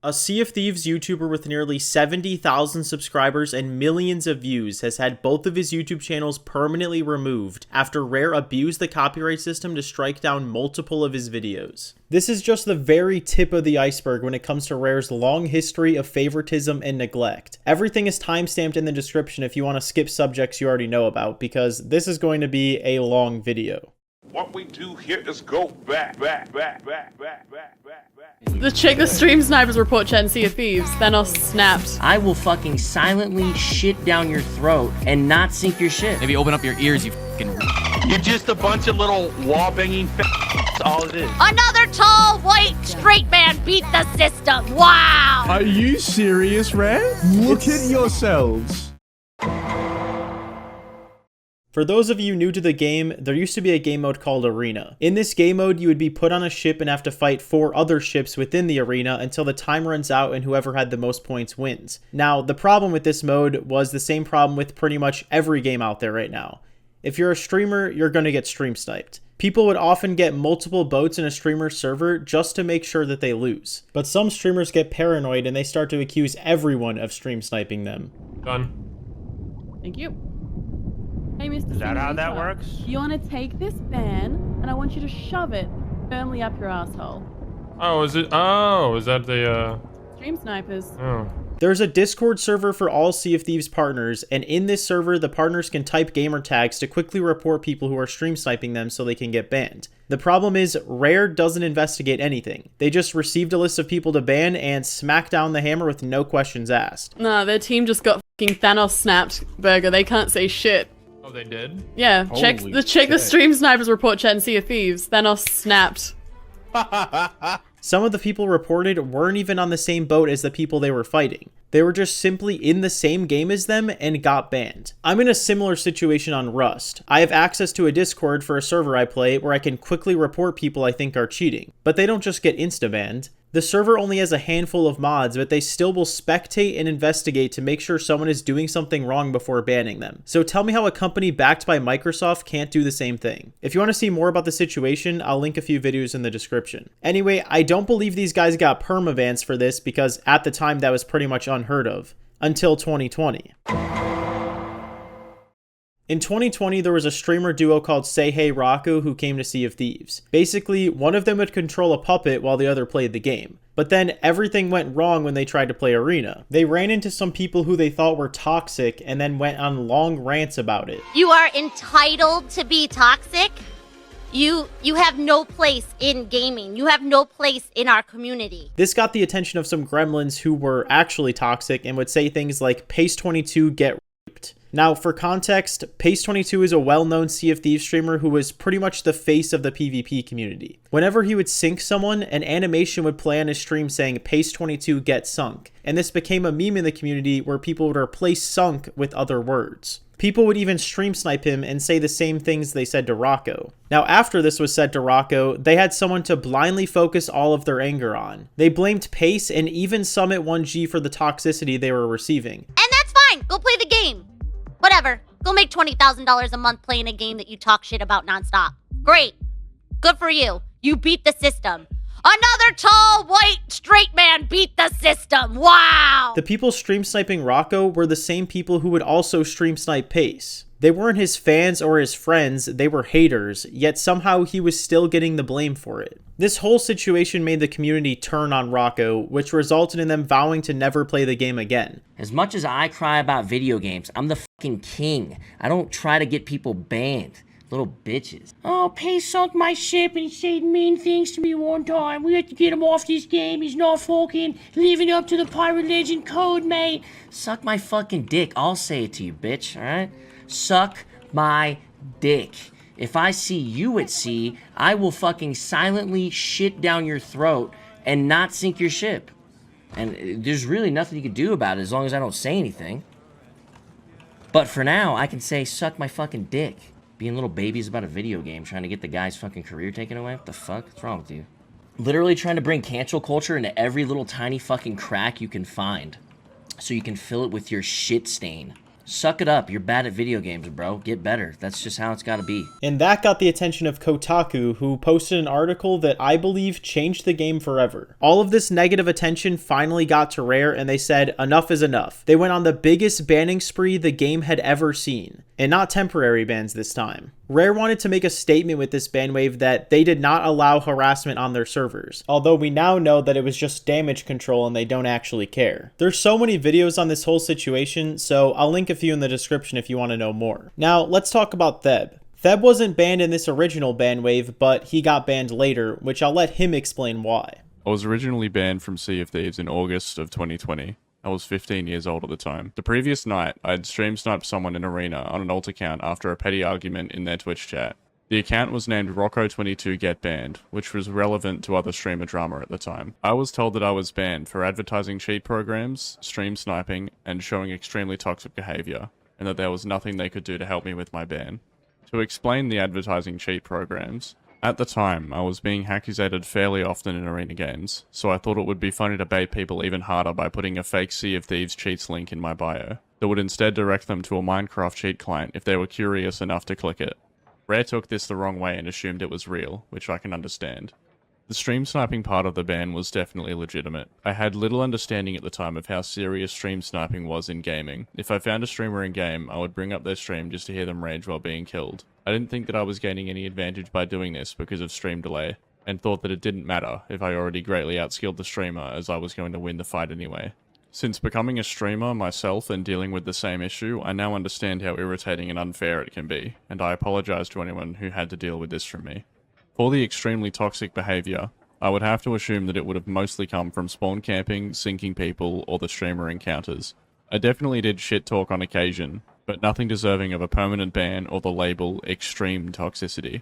A Sea of Thieves YouTuber with nearly 70,000 subscribers and millions of views has had both of his YouTube channels permanently removed after Rare abused the copyright system to strike down multiple of his videos. This is just the very tip of the iceberg when it comes to Rare's long history of favoritism and neglect. Everything is timestamped in the description if you want to skip subjects you already know about, because this is going to be a long video. What we do here is go back. The stream snipers report chat and Sea of Thieves. Thanos snapped. I will fucking silently shit down your throat and not sink your ship. Maybe open up your ears, you fucking. You're just a bunch of little wall-banging that's all it is. Another tall, white, straight man beat the system. Wow! Are you serious, Rare? Look at yourselves. For those of you new to the game, there used to be a game mode called Arena. In this game mode, you would be put on a ship and have to fight 4 other ships within the arena until the time runs out and whoever had the most points wins. Now, the problem with this mode was the same problem with pretty much every game out there right now. If you're a streamer, you're going to get stream sniped. People would often get multiple boats in a streamer's server just to make sure that they lose. But some streamers get paranoid and they start to accuse everyone of stream sniping them. Done. Thank you. Hey, Mr. Is that how that works? You want to take this ban, and I want you to shove it firmly up your asshole. Oh, is it? Oh, is that the, Stream snipers. Oh. There's a Discord server for all Sea of Thieves partners, and in this server, the partners can type gamer tags to quickly report people who are stream sniping them so they can get banned. The problem is, Rare doesn't investigate anything. They just received a list of people to ban and smack down the hammer with no questions asked. Nah, their team just got fucking Thanos snapped, Burger. They can't say shit. Oh, they did? Yeah, check the stream snipers report chat and Sea of Thieves. Thanos snapped. Some of the people reported weren't even on the same boat as the people they were fighting. They were just simply in the same game as them and got banned. I'm in a similar situation on Rust. I have access to a Discord for a server I play where I can quickly report people I think are cheating. But they don't just get insta-banned. The server only has a handful of mods, but they still will spectate and investigate to make sure someone is doing something wrong before banning them. So tell me how a company backed by Microsoft can't do the same thing. If you want to see more about the situation, I'll link a few videos in the description. Anyway, I don't believe these guys got permabans for this because at the time that was pretty much unheard of. Until 2020. In 2020, there was a streamer duo called SayHeyRocco who came to Sea of Thieves. Basically, one of them would control a puppet while the other played the game. But then everything went wrong when they tried to play Arena. They ran into some people who they thought were toxic and then went on long rants about it. You are entitled to be toxic. You have no place in gaming. You have no place in our community. This got the attention of some gremlins who were actually toxic and would say things like, Pace22 get raped. Now, for context, Pace22 is a well-known Sea of Thieves streamer who was pretty much the face of the PvP community. Whenever he would sink someone, an animation would play on his stream saying, Pace22 get sunk. And this became a meme in the community where people would replace sunk with other words. People would even stream snipe him and say the same things they said to Rocco. Now, after this was said to Rocco, they had someone to blindly focus all of their anger on. They blamed Pace and even Summit 1G for the toxicity they were receiving. And that's fine. Go play the game. Whatever. Go make $20,000 a month playing a game that you talk shit about nonstop. Great. Good for you. You beat the system. Another tall, white, straight man beat the system. Wow! The people stream sniping Rocco were the same people who would also stream snipe Pace. They weren't his fans or his friends, they were haters, yet somehow he was still getting the blame for it. This whole situation made the community turn on Rocco, which resulted in them vowing to never play the game again. As much as I cry about video games, I'm the fucking king. I don't try to get people banned. Little bitches. Oh, Pace sunk my ship and he said mean things to me one time. We had to get him off this game. He's not fucking living up to the Pirate Legend code, mate. Suck my fucking dick. I'll say it to you, bitch, alright? Suck my dick. If I see you at sea, I will fucking silently shit down your throat and not sink your ship. And there's really nothing you can do about it as long as I don't say anything. But for now, I can say suck my fucking dick. Being little babies about a video game, trying to get the guy's fucking career taken away? What the fuck? What's wrong with you? Literally trying to bring cancel culture into every little tiny fucking crack you can find. So you can fill it with your shit stain. Suck it up. You're bad at video games, bro. Get better. That's just how it's gotta be. And that got the attention of Kotaku, who posted an article that I believe changed the game forever. All of this negative attention finally got to Rare, and they said enough is enough. They went on the biggest banning spree the game had ever seen, and not temporary bans this time. Rare wanted to make a statement with this ban wave that they did not allow harassment on their servers, although we now know that it was just damage control and they don't actually care. There's so many videos on this whole situation, so I'll link a few in the description if you want to know more. Now, let's talk about Theb. Theb wasn't banned in this original ban wave, but he got banned later, which I'll let him explain why. I was originally banned from Sea of Thieves in August of 2020. I was 15 years old at the time. The previous night, I had stream sniped someone in Arena on an alt account after a petty argument in their Twitch chat. The account was named Rocco22 Get Banned, which was relevant to other streamer drama at the time. I was told that I was banned for advertising cheat programs, stream sniping, and showing extremely toxic behavior, and that there was nothing they could do to help me with my ban. To explain the advertising cheat programs, at the time, I was being accusated fairly often in arena games, so I thought it would be funny to bait people even harder by putting a fake Sea of Thieves cheats link in my bio, that would instead direct them to a Minecraft cheat client if they were curious enough to click it. Rare took this the wrong way and assumed it was real, which I can understand. The stream sniping part of the ban was definitely legitimate. I had little understanding at the time of how serious stream sniping was in gaming. If I found a streamer in game, I would bring up their stream just to hear them rage while being killed. I didn't think that I was gaining any advantage by doing this because of stream delay, and thought that it didn't matter if I already greatly outskilled the streamer as I was going to win the fight anyway. Since becoming a streamer myself and dealing with the same issue, I now understand how irritating and unfair it can be, and I apologize to anyone who had to deal with this from me. For the extremely toxic behavior, I would have to assume that it would have mostly come from spawn camping, sinking people, or the streamer encounters. I definitely did shit talk on occasion, but nothing deserving of a permanent ban or the label extreme toxicity.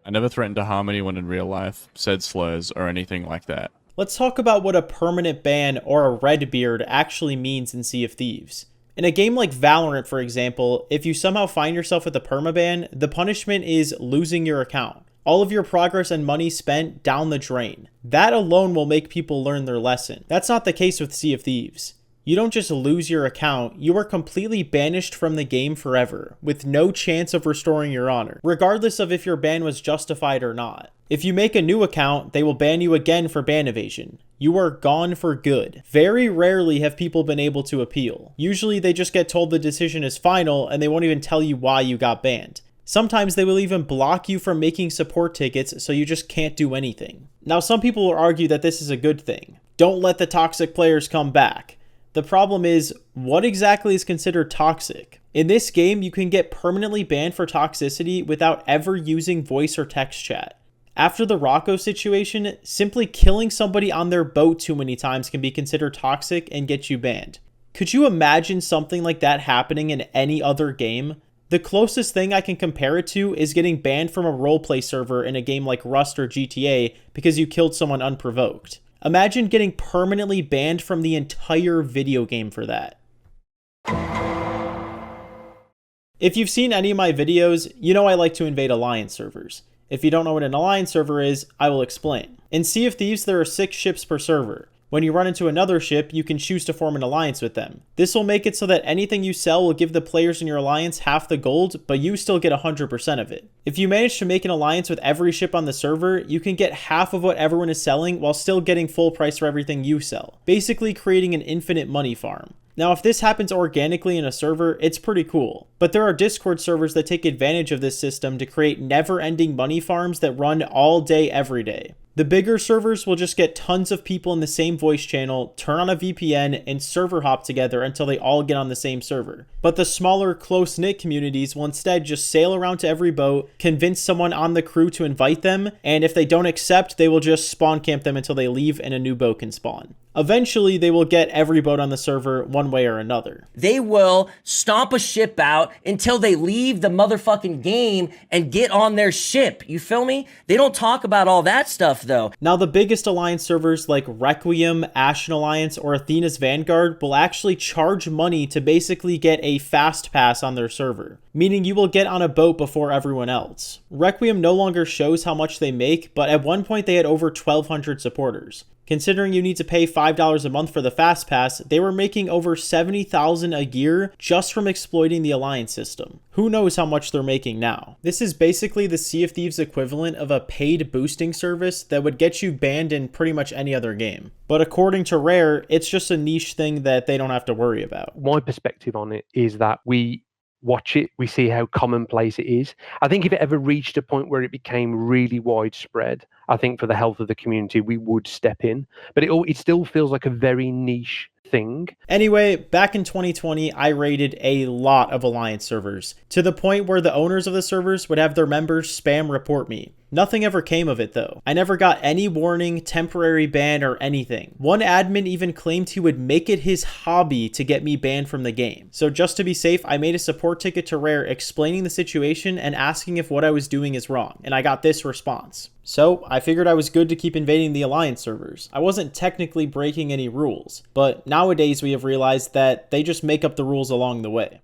I never threatened to harm anyone in real life, said slurs, or anything like that. Let's talk about what a permanent ban or a red beard actually means in Sea of Thieves. In a game like Valorant, for example, if you somehow find yourself with a permaban, the punishment is losing your account. All of your progress and money spent down the drain. That alone will make people learn their lesson. That's not the case with Sea of Thieves. You don't just lose your account, you are completely banished from the game forever, with no chance of restoring your honor, regardless of if your ban was justified or not. If you make a new account, they will ban you again for ban evasion. You are gone for good. Very rarely have people been able to appeal. Usually they just get told the decision is final and they won't even tell you why you got banned. Sometimes they will even block you from making support tickets so you just can't do anything. Now some people will argue that this is a good thing. Don't let the toxic players come back. The problem is, what exactly is considered toxic? In this game, you can get permanently banned for toxicity without ever using voice or text chat. After the Rocco situation, simply killing somebody on their boat too many times can be considered toxic and get you banned. Could you imagine something like that happening in any other game? The closest thing I can compare it to is getting banned from a roleplay server in a game like Rust or GTA because you killed someone unprovoked. Imagine getting permanently banned from the entire video game for that. If you've seen any of my videos, you know I like to invade alliance servers. If you don't know what an alliance server is, I will explain. In Sea of Thieves, there are 6 ships per server. When you run into another ship, you can choose to form an alliance with them. This will make it so that anything you sell will give the players in your alliance half the gold, but you still get 100% of it. If you manage to make an alliance with every ship on the server, you can get half of what everyone is selling while still getting full price for everything you sell, basically creating an infinite money farm. Now, if this happens organically in a server, it's pretty cool. But there are Discord servers that take advantage of this system to create never-ending money farms that run all day, every day. The bigger servers will just get tons of people in the same voice channel, turn on a VPN, and server hop together until they all get on the same server. But the smaller, close-knit communities will instead just sail around to every boat, convince someone on the crew to invite them, and if they don't accept, they will just spawn camp them until they leave and a new boat can spawn. Eventually, they will get every boat on the server one way or another. They will stomp a ship out until they leave the motherfucking game and get on their ship. You feel me? They don't talk about all that stuff, though. Now, the biggest alliance servers like Requiem, Ashen Alliance, or Athena's Vanguard will actually charge money to basically get a fast pass on their server, meaning you will get on a boat before everyone else. Requiem no longer shows how much they make, but at one point they had over 1,200 supporters. Considering you need to pay $5 a month for the Fast Pass, they were making over $70,000 a year just from exploiting the Alliance system. Who knows how much they're making now? This is basically the Sea of Thieves equivalent of a paid boosting service that would get you banned in pretty much any other game. But according to Rare, it's just a niche thing that they don't have to worry about. My perspective on it is that we watch it, we see how commonplace it is. I think if it ever reached a point where it became really widespread, I think for the health of the community, we would step in. But it still feels like a very niche thing. Anyway, back in 2020, I raided a lot of Alliance servers, to the point where the owners of the servers would have their members spam report me. Nothing ever came of it though. I never got any warning, temporary ban, or anything. One admin even claimed he would make it his hobby to get me banned from the game. So just to be safe, I made a support ticket to Rare explaining the situation and asking if what I was doing is wrong, and I got this response. So I figured I was good to keep invading the Alliance servers. I wasn't technically breaking any rules, but nowadays we have realized that they just make up the rules along the way.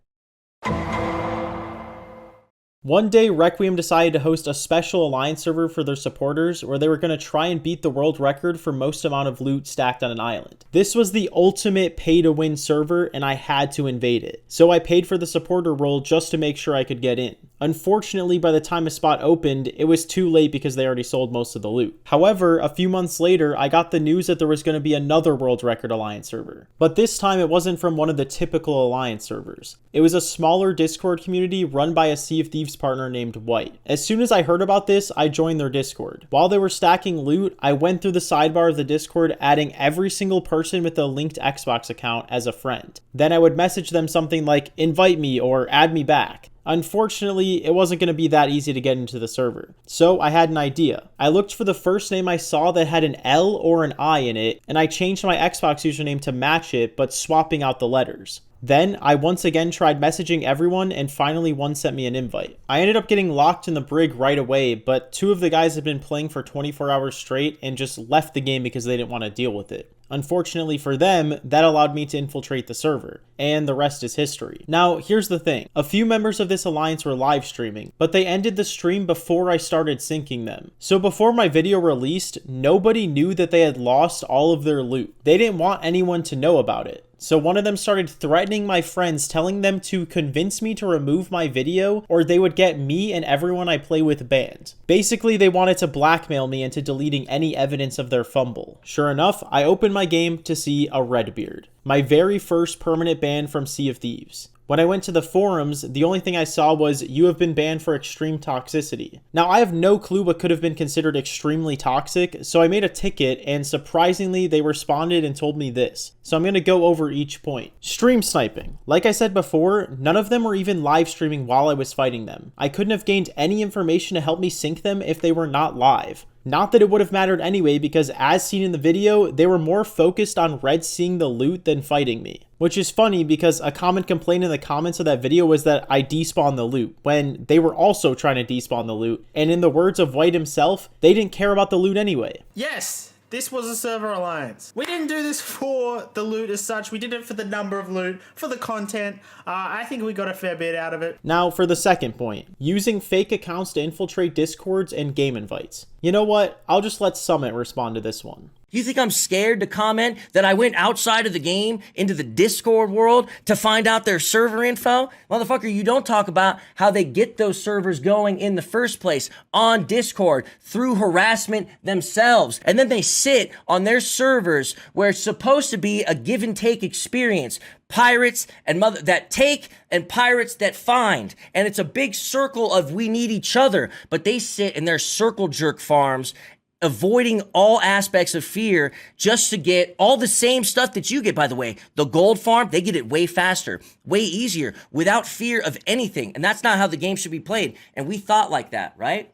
One day, Requiem decided to host a special Alliance server for their supporters where they were going to try and beat the world record for most amount of loot stacked on an island. This was the ultimate pay-to-win server, and I had to invade it. So I paid for the supporter role just to make sure I could get in. Unfortunately, by the time a spot opened, it was too late because they already sold most of the loot. However, a few months later, I got the news that there was going to be another world record Alliance server. But this time, it wasn't from one of the typical Alliance servers. It was a smaller Discord community run by a Sea of Thieves partner named White. As soon as I heard about this, I joined their Discord. While they were stacking loot, I went through the sidebar of the Discord, adding every single person with a linked Xbox account as a friend. Then I would message them something like, invite me or add me back. Unfortunately, it wasn't going to be that easy to get into the server. So I had an idea. I looked for the first name I saw that had an L or an I in it, and I changed my Xbox username to match it, but swapping out the letters. Then, I once again tried messaging everyone, and finally one sent me an invite. I ended up getting locked in the brig right away, but two of the guys had been playing for 24 hours straight and just left the game because they didn't want to deal with it. Unfortunately for them, that allowed me to infiltrate the server, and the rest is history. Now, here's the thing. A few members of this alliance were live streaming, but they ended the stream before I started syncing them. So before my video released, nobody knew that they had lost all of their loot. They didn't want anyone to know about it. So one of them started threatening my friends, telling them to convince me to remove my video or they would get me and everyone I play with banned. Basically, they wanted to blackmail me into deleting any evidence of their fumble. Sure enough, I opened my game to see a Redbeard, my very first permanent ban from Sea of Thieves. When I went to the forums, the only thing I saw was, you have been banned for extreme toxicity. Now, I have no clue what could have been considered extremely toxic, so I made a ticket, and surprisingly, they responded and told me this. So I'm going to go over each point. Stream sniping. Like I said before, none of them were even live streaming while I was fighting them. I couldn't have gained any information to help me sync them if they were not live. Not that it would have mattered anyway, because as seen in the video, they were more focused on red seeing the loot than fighting me. Which is funny because a common complaint in the comments of that video was that I despawned the loot, when they were also trying to despawn the loot. And in the words of White himself, they didn't care about the loot anyway. Yes, this was a server alliance. We didn't do this for the loot as such. We did it for the number of loot, for the content. I think we got a fair bit out of it. Now for the second point, using fake accounts to infiltrate discords and game invites. You know what? I'll just let Summit respond to this one. You think I'm scared to comment that I went outside of the game into the Discord world to find out their server info? Motherfucker, you don't talk about how they get those servers going in the first place on Discord through harassment themselves. And then they sit on their servers where it's supposed to be a give and take experience. Pirates and that take and pirates that find. And it's a big circle of we need each other. But they sit in their circle jerk farms avoiding all aspects of fear just to get all the same stuff that you get, by the way. The gold farm, they get it way faster, way easier, without fear of anything. And that's not how the game should be played. And we thought like that, right?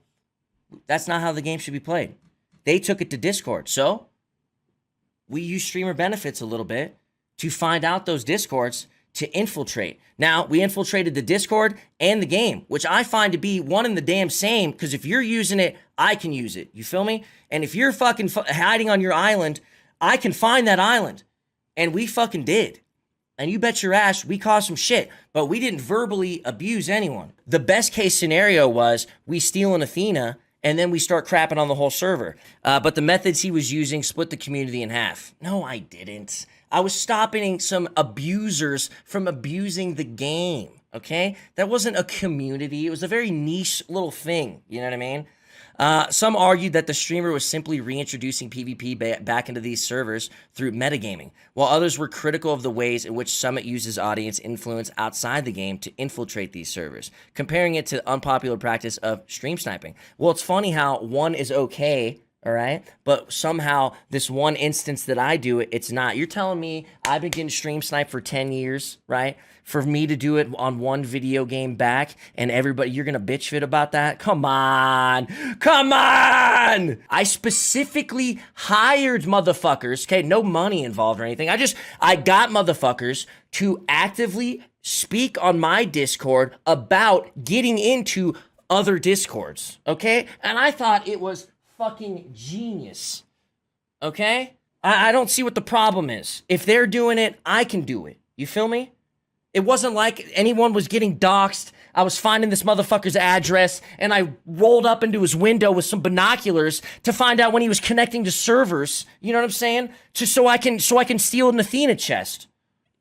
That's not how the game should be played. They took it to Discord. So we use streamer benefits a little bit to find out those Discords to infiltrate. Now, we infiltrated the Discord and the game, which I find to be one and the damn same, because if you're using it, I can use it. You feel me? And if you're fucking hiding on your island, I can find that island. And we fucking did. And you bet your ass we caused some shit, but we didn't verbally abuse anyone. The best case scenario was we steal an Athena and then we start crapping on the whole server. But the methods he was using split the community in half. No, I didn't. I was stopping some abusers from abusing the game, okay? That wasn't a community. It was a very niche little thing, you know what I mean? Some argued that the streamer was simply reintroducing PvP back into these servers through metagaming, while others were critical of the ways in which Summit uses audience influence outside the game to infiltrate these servers, comparing it to the unpopular practice of stream sniping. Well, it's funny how one is okay, all right, but somehow this one instance that I do it, it's not. You're telling me I've been getting stream sniped for 10 years, right? For me to do it on one video game back and everybody, you're going to bitch fit about that? Come on. Come on. I specifically hired motherfuckers. Okay, no money involved or anything. I got motherfuckers to actively speak on my Discord about getting into other Discords. Okay? And I thought it was fucking genius. Okay? I don't see what the problem is. If they're doing it, I can do it. You feel me? It wasn't like anyone was getting doxxed. I was finding this motherfucker's address, and I rolled up into his window with some binoculars to find out when he was connecting to servers. You know what I'm saying? Just so I can steal an Athena chest.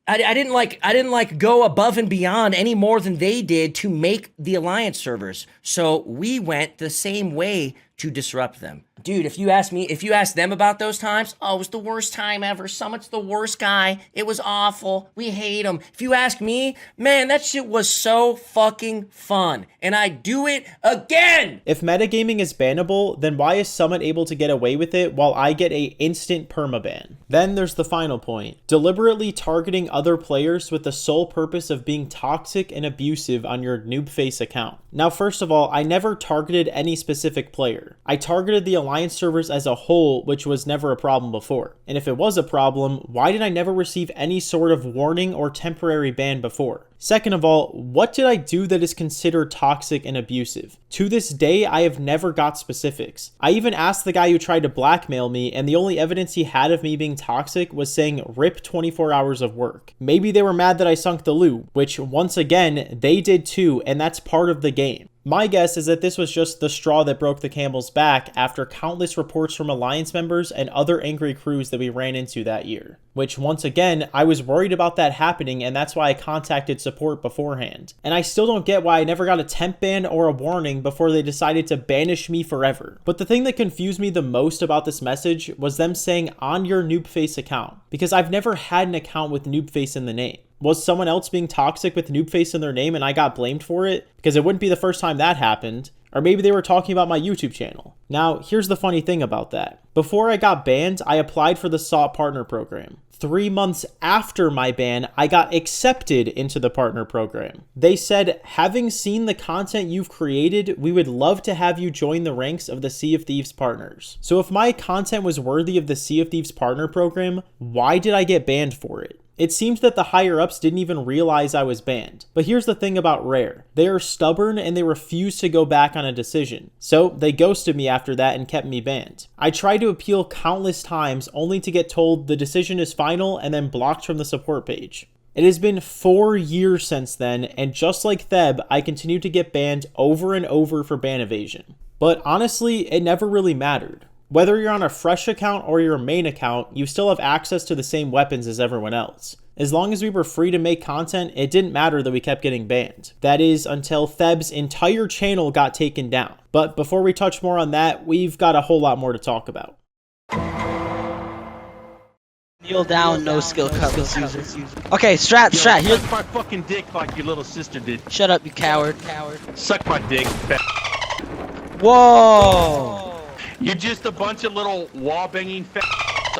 I didn't go above and beyond any more than they did to make the Alliance servers. So we went the same way to disrupt them. Dude, if you ask them about those times, oh, it was the worst time ever. Summit's the worst guy. It was awful. We hate him. If you ask me, man, that shit was so fucking fun. And I do it again. If metagaming is bannable, then why is Summit able to get away with it while I get a instant permaban? Then there's the final point. Deliberately targeting other players with the sole purpose of being toxic and abusive on your Noobface account. Now, first of all, I never targeted any specific player. I targeted the Alliance servers as a whole, which was never a problem before. And if it was a problem, why did I never receive any sort of warning or temporary ban before? Second of all, what did I do that is considered toxic and abusive? To this day, I have never got specifics. I even asked the guy who tried to blackmail me, and the only evidence he had of me being toxic was saying rip 24 hours of work. Maybe they were mad that I sunk the loot, which once again, they did too, and that's part of the game. My guess is that this was just the straw that broke the camel's back after countless reports from Alliance members and other angry crews that we ran into that year. Which, once again, I was worried about that happening, and that's why I contacted support beforehand. And I still don't get why I never got a temp ban or a warning before they decided to banish me forever. But the thing that confused me the most about this message was them saying on your Noobface account, because I've never had an account with Noobface in the name. Was someone else being toxic with Noobface in their name and I got blamed for it? Because it wouldn't be the first time that happened. Or maybe they were talking about my YouTube channel. Now, here's the funny thing about that. Before I got banned, I applied for the SOT partner program. 3 months after my ban, I got accepted into the partner program. They said, having seen the content you've created, we would love to have you join the ranks of the Sea of Thieves partners. So if my content was worthy of the Sea of Thieves partner program, why did I get banned for it? It seems that the higher-ups didn't even realize I was banned. But here's the thing about Rare. They are stubborn and they refuse to go back on a decision. So they ghosted me after that and kept me banned. I tried to appeal countless times only to get told the decision is final and then blocked from the support page. It has been 4 years since then, and just like Theb, I continue to get banned over and over for ban evasion. But honestly, it never really mattered. Whether you're on a fresh account or your main account, you still have access to the same weapons as everyone else. As long as we were free to make content, it didn't matter that we kept getting banned. That is, until Theb's entire channel got taken down. But before we touch more on that, we've got a whole lot more to talk about. Kneel down, no skill cutlass user. Okay, Strat, here. Suck my fucking dick like your little sister did. Shut up, you coward. Suck my dick. Whoa! You're just a bunch of little wall-banging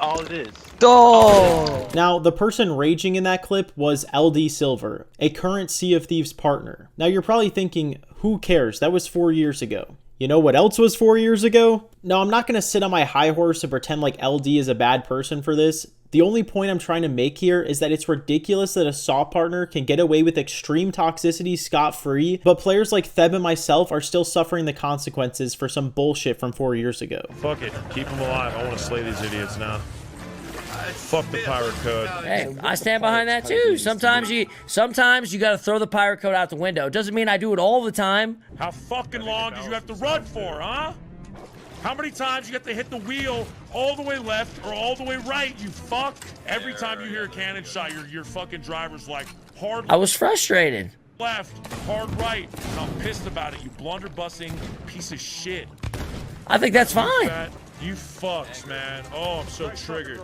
all it is. Oh! Now, the person raging in that clip was LD Silver, a current Sea of Thieves partner. Now, you're probably thinking, who cares? That was 4 years ago. You know what else was 4 years ago? No, I'm not going to sit on my high horse and pretend like LD is a bad person for this. The only point I'm trying to make here is that it's ridiculous that a SAW partner can get away with extreme toxicity scot-free, but players like Theb and myself are still suffering the consequences for some bullshit from 4 years ago. Fuck it. Keep them alive. I want to slay these idiots now. Fuck the pirate code. Hey, I stand behind that too. Sometimes you gotta throw the pirate code out the window. Doesn't mean I do it all the time. How fucking long did you have to run for, huh? How many times you have to hit the wheel all the way left or all the way right, you fuck? Every time you hear a cannon shot, your fucking driver's like, hard I was frustrated. left, hard right. And I'm pissed about it, you blunderbussing piece of shit. I think that's fine. You fucks, man. Oh, I'm so triggered.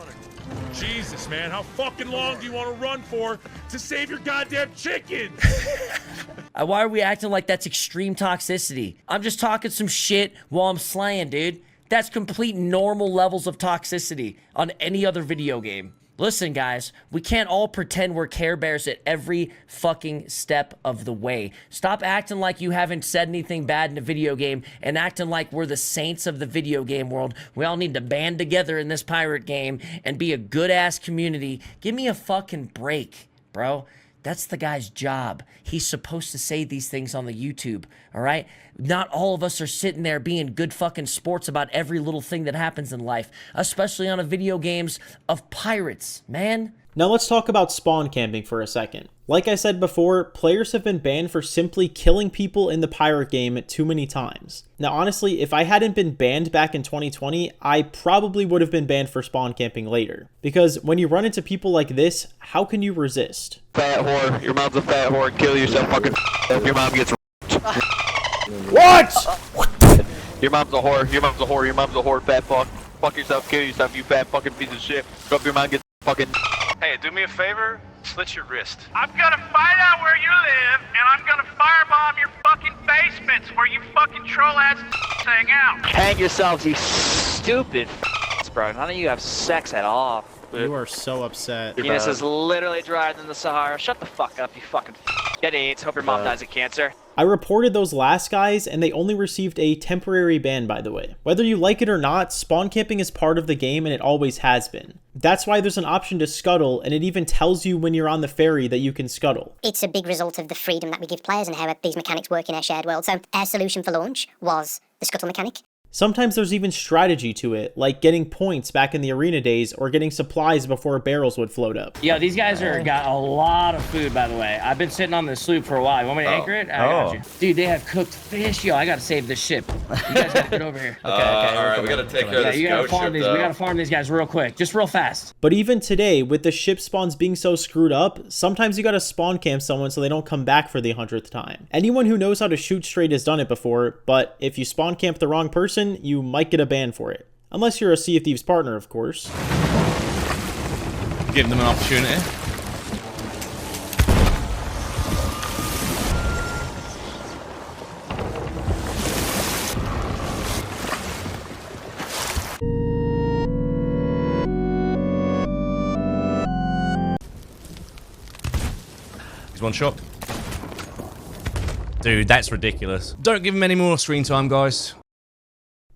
Jesus, man, how fucking long do you want to run for to save your goddamn chicken? Why are we acting like that's extreme toxicity? I'm just talking some shit while I'm slaying, dude. That's complete normal levels of toxicity on any other video game. Listen, guys, we can't all pretend we're Care Bears at every fucking step of the way. Stop acting like you haven't said anything bad in a video game and acting like we're the saints of the video game world. We all need to band together in this pirate game and be a good-ass community. Give me a fucking break, bro. That's the guy's job. He's supposed to say these things on the YouTube, all right? Not all of us are sitting there being good fucking sports about every little thing that happens in life, especially on a video games of pirates, man. Now let's talk about spawn camping for a second. Like I said before, players have been banned for simply killing people in the pirate game too many times. Now honestly, if I hadn't been banned back in 2020, I probably would have been banned for spawn camping later. Because when you run into people like this, how can you resist? Fat whore. Your mom's a fat whore. Kill yourself, fucking. Your mom gets. What? Your mom's a whore. Your mom's a whore. Your mom's a whore. Fat fuck. Fuck yourself. Kill yourself. You fat fucking piece of shit. Hope your mom gets fucking. Hey, do me a favor. Slit your wrist. I'm gonna find out where you live, and I'm gonna firebomb your fucking basements where you fucking troll-ass hang out. Hang yourselves, you stupid bro. None of you have sex at all. You are so upset. Your penis is literally drier than the Sahara. Shut the fuck up, you fucking get AIDS. Hope your mom dies of cancer. I reported those last guys, and they only received a temporary ban, by the way. Whether you like it or not, spawn camping is part of the game, and it always has been. That's why there's an option to scuttle, and it even tells you when you're on the ferry that you can scuttle. It's a big result of the freedom that we give players and how these mechanics work in our shared world. So our solution for launch was the scuttle mechanic. Sometimes there's even strategy to it, like getting points back in the arena days or getting supplies before barrels would float up. Yo, these guys got a lot of food, by the way. I've been sitting on this sloop for a while. You want me to anchor it? I got you. Dude, they have cooked fish. Yo, I gotta save this ship. You guys gotta get over here. Okay, all right, we gotta take care of this ghost ship, We gotta farm these guys real quick, just real fast. But even today, with the ship spawns being so screwed up, sometimes you gotta spawn camp someone so they don't come back for the 100th time. Anyone who knows how to shoot straight has done it before, but if you spawn camp the wrong person, you might get a ban for it. Unless you're a Sea of Thieves partner, of course. Give them an opportunity. He's one shot. Dude, that's ridiculous. Don't give him any more screen time, guys.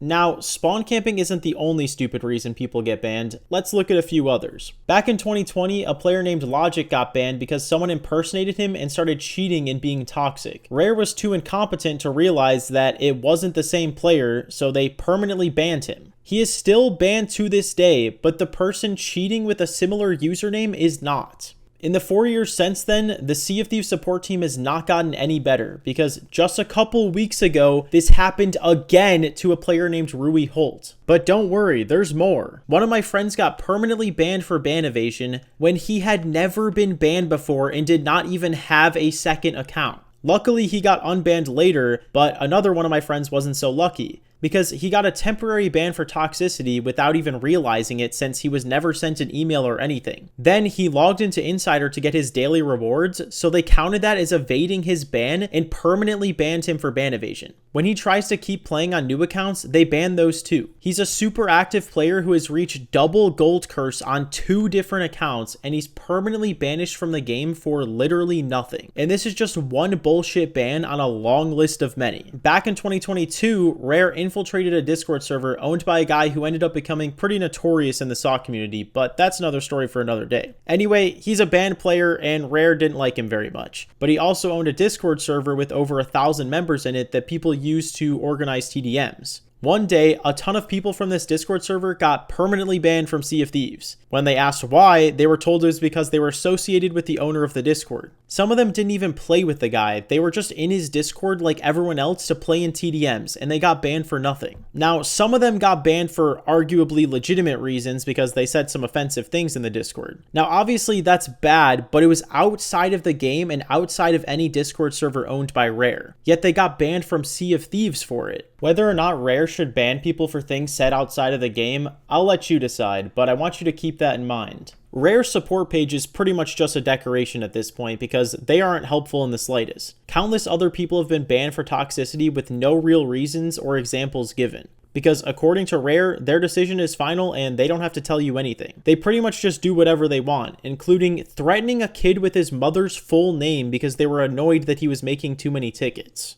Now, spawn camping isn't the only stupid reason people get banned. Let's look at a few others. Back in 2020, a player named Logic got banned because someone impersonated him and started cheating and being toxic. Rare was too incompetent to realize that it wasn't the same player, so they permanently banned him. He is still banned to this day, but the person cheating with a similar username is not. In the 4 years since then, the Sea of Thieves support team has not gotten any better because just a couple weeks ago, this happened again to a player named Rui Holt. But don't worry, there's more. One of my friends got permanently banned for ban evasion when he had never been banned before and did not even have a second account. Luckily, he got unbanned later, but another one of my friends wasn't so lucky, because he got a temporary ban for toxicity without even realizing it since he was never sent an email or anything. Then he logged into Insider to get his daily rewards, so they counted that as evading his ban and permanently banned him for ban evasion. When he tries to keep playing on new accounts, they ban those too. He's a super active player who has reached double gold curse on 2 different accounts, and he's permanently banished from the game for literally nothing. And this is just one bullshit ban on a long list of many. Back in 2022, Rare infiltrated a Discord server owned by a guy who ended up becoming pretty notorious in the SOC community, but that's another story for another day. Anyway, he's a banned player and Rare didn't like him very much. But he also owned a Discord server with over 1,000 members in it that people used to organize TDMs. One day, a ton of people from this Discord server got permanently banned from Sea of Thieves. When they asked why, they were told it was because they were associated with the owner of the Discord. Some of them didn't even play with the guy, they were just in his Discord like everyone else to play in TDMs, and they got banned for nothing. Now, some of them got banned for arguably legitimate reasons because they said some offensive things in the Discord. Now, obviously that's bad, but it was outside of the game and outside of any Discord server owned by Rare. Yet they got banned from Sea of Thieves for it. Whether or not Rare should ban people for things said outside of the game, I'll let you decide, but I want you to keep that in mind. Rare's support page is pretty much just a decoration at this point because they aren't helpful in the slightest. Countless other people have been banned for toxicity with no real reasons or examples given. Because according to Rare, their decision is final and they don't have to tell you anything. They pretty much just do whatever they want, including threatening a kid with his mother's full name because they were annoyed that he was making too many tickets.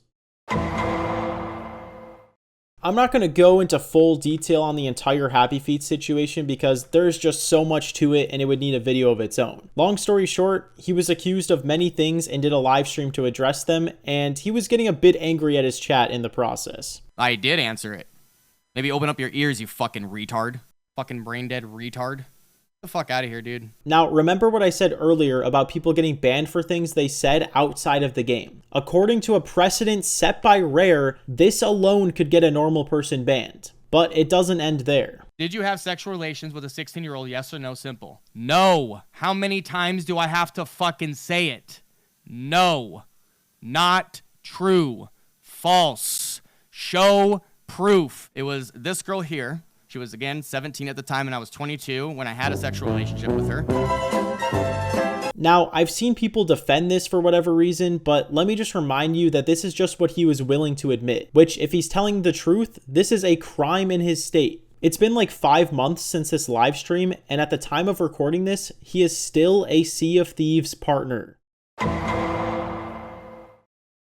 I'm not going to go into full detail on the entire Happy Feet situation because there's just so much to it and it would need a video of its own. Long story short, he was accused of many things and did a live stream to address them, and he was getting a bit angry at his chat in the process. I did answer it. Maybe open up your ears, you fucking retard. Fucking brain dead retard. Get the fuck out of here, dude. Now, remember what I said earlier about people getting banned for things they said outside of the game. According to a precedent set by Rare, this alone could get a normal person banned. But it doesn't end there. Did you have sexual relations with a 16-year-old? Yes or no? Simple. No. How many times do I have to fucking say it? No. Not true. False. Show proof. It was this girl here. She was, again, 17 at the time, and I was 22 when I had a sexual relationship with her. Now, I've seen people defend this for whatever reason, but let me just remind you that this is just what he was willing to admit, which, if he's telling the truth, this is a crime in his state. It's been like 5 months since this live stream, and at the time of recording this, he is still a Sea of Thieves partner.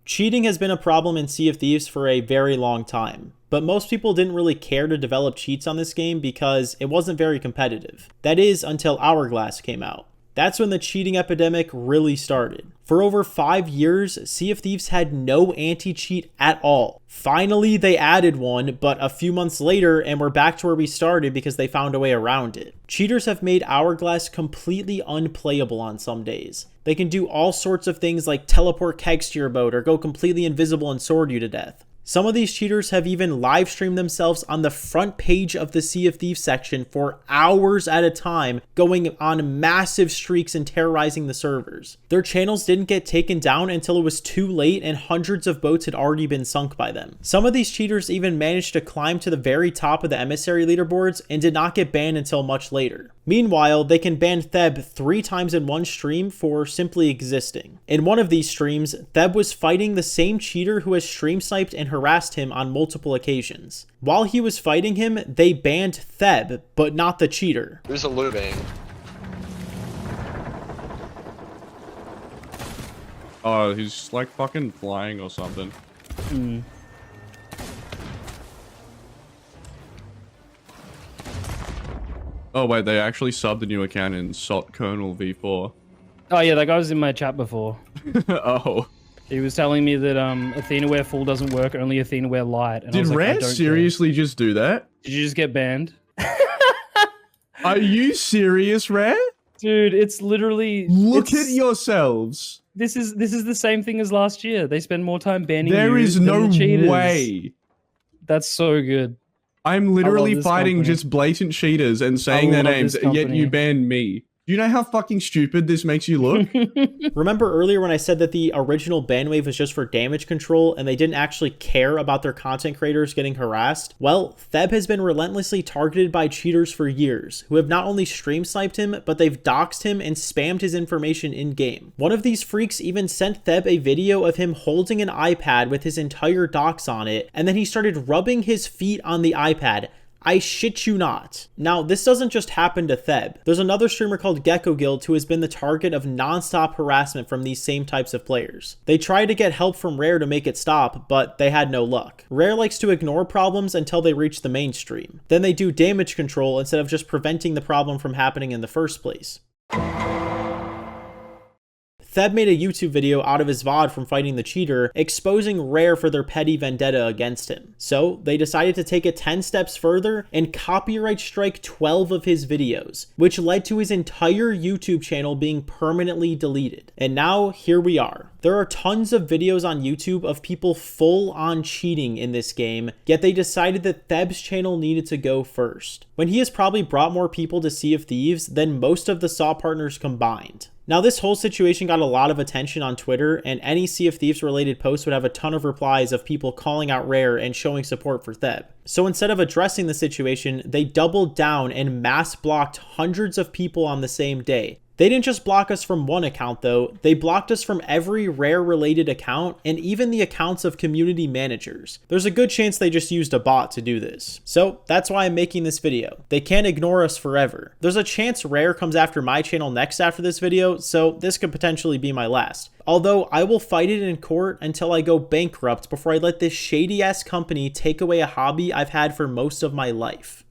Cheating has been a problem in Sea of Thieves for a very long time, but most people didn't really care to develop cheats on this game because it wasn't very competitive. That is, until Hourglass came out. That's when the cheating epidemic really started. For over 5 years, Sea of Thieves had no anti-cheat at all. Finally, they added one, but a few months later, and we're back to where we started because they found a way around it. Cheaters have made Hourglass completely unplayable on some days. They can do all sorts of things like teleport kegs to your boat or go completely invisible and sword you to death. Some of these cheaters have even live streamed themselves on the front page of the Sea of Thieves section for hours at a time, going on massive streaks and terrorizing the servers. Their channels didn't get taken down until it was too late and hundreds of boats had already been sunk by them. Some of these cheaters even managed to climb to the very top of the emissary leaderboards and did not get banned until much later. Meanwhile, they can ban Theb 3 times in one stream for simply existing. In one of these streams, Theb was fighting the same cheater who has stream sniped and harassed him on multiple occasions. While he was fighting him, they banned Theb, but not the cheater. There's a looting. Oh, he's like fucking flying or something. Oh wait, they actually subbed the new account in Salt Colonel V4. Oh yeah, that guy was in my chat before. Oh. He was telling me that Athenaware full doesn't work, only Athenaware light. And Did Rare seriously just do that? Did you just get banned? Are you serious, Rare? Dude, it's literally... Look at yourselves. This is the same thing as last year. They spend more time banning There you is than no the cheaters. way. That's so good. I'm literally fighting company. just blatant cheaters and saying their names, yet you banned me. Do you know how fucking stupid this makes you look? Remember earlier when I said that the original banwave was just for damage control and they didn't actually care about their content creators getting harassed? Well, Theb has been relentlessly targeted by cheaters for years, who have not only stream sniped him, but they've doxed him and spammed his information in-game. One of these freaks even sent Theb a video of him holding an iPad with his entire dox on it, and then he started rubbing his feet on the iPad. I shit you not. Now, this doesn't just happen to Theb. There's another streamer called Gecko Guild who has been the target of non-stop harassment from these same types of players. They tried to get help from Rare to make it stop, but they had no luck. Rare likes to ignore problems until they reach the mainstream. Then they do damage control instead of just preventing the problem from happening in the first place. Theb made a YouTube video out of his VOD from fighting the cheater, exposing Rare for their petty vendetta against him. So they decided to take it 10 steps further and copyright strike 12 of his videos, which led to his entire YouTube channel being permanently deleted. And now here we are. There are tons of videos on YouTube of people full on cheating in this game, yet they decided that Theb's channel needed to go first, when he has probably brought more people to Sea of Thieves than most of the Saw partners combined. Now, this whole situation got a lot of attention on Twitter, and any Sea of Thieves related post would have a ton of replies of people calling out Rare and showing support for Theb. So instead of addressing the situation, they doubled down and mass blocked hundreds of people on the same day. They didn't just block us from one account though, they blocked us from every Rare related account and even the accounts of community managers. There's a good chance they just used a bot to do this. So that's why I'm making this video. They can't ignore us forever. There's a chance Rare comes after my channel next after this video, so this could potentially be my last. Although I will fight it in court until I go bankrupt before I let this shady ass company take away a hobby I've had for most of my life.